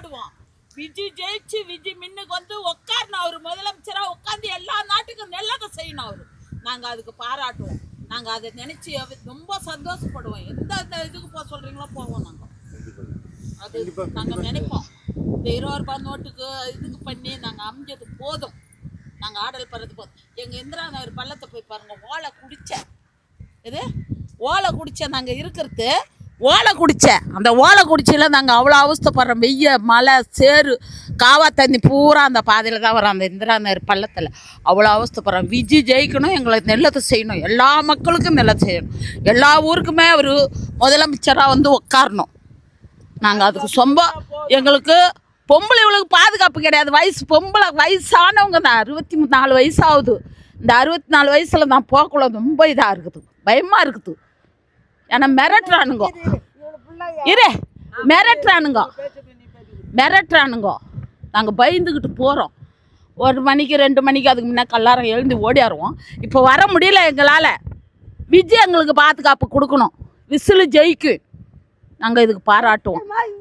போடுவோம். விஜய் ஜெயிச்சு விஜய் மின்னுக்கு வந்து உட்காரணும். அவர் முதலமைச்சரா உட்காந்து எல்லா நாட்டுக்கும் நல்லதை செய்யணும். அவர் நாங்கள் அதுக்கு பாராட்டுவோம். நாங்கள் அதை நினைச்சு ரொம்ப சந்தோஷப்படுவோம். எந்த இதுக்கு போக சொல்றீங்களோ போவோம். நாங்கள் அது நாங்கள் நினைப்போம். இந்த 20 ரூபாய் நோட்டுக்கு இதுக்கு பண்ணி நாங்கள் அமைஞ்சது போதும். நாங்கள் ஆடல் படுறது போதும். எங்கள் இந்திரா நகர் பள்ளத்தை போய் பாருங்கள். ஓலை குடிச்ச இது ஓலை குடிச்ச நாங்கள் இருக்கிறது ஓலை குடிச்ச அந்த ஓலை குடிச்சில நாங்கள் அவ்வளோ அவஸ்தைப்படுறோம். வெய்ய மழை சேறு காவா தண்ணி பூரா அந்த பாதையில் தான் வரோம். அந்த இந்திரா நகர் பள்ளத்தில் அவ்வளோ அவஸ்தைப்படுறோம். விஜய் ஜெயிக்கணும், எங்களுக்கு நல்லதை செய்யணும், எல்லா மக்களுக்கும் நல்லது செய்யணும், எல்லா ஊருக்குமே அவர் முதலமைச்சராக வந்து உட்காரணும். நாங்கள் அதுக்கு சொம்ப எங்களுக்கு பொம்பளைங்களுக்கு பாதுகாப்பு கிடையாது. பொம்பளை வயசானவங்க தான். 64 வயசு ஆகுது. இந்த 64 வயசில் நான் போகக்குள்ள ரொம்ப இதாக இருக்குது, பயமாக இருக்குது. ஏன்னா மிரட்டுறானுங்க, மிரட்டுறானுங்க. நாங்கள் பயந்துக்கிட்டு போகிறோம். 1 மணிக்கு 2 மணிக்கு அதுக்கு முன்னே கல்லாரம் எழுந்து ஓடியாருவோம். இப்போ வர முடியல எங்களால். விஜய் எங்களுக்கு பாதுகாப்பு கொடுக்கணும். விசிலு ஜெயிக்கும். நாங்கள் இதுக்கு பாராட்டுவோம்.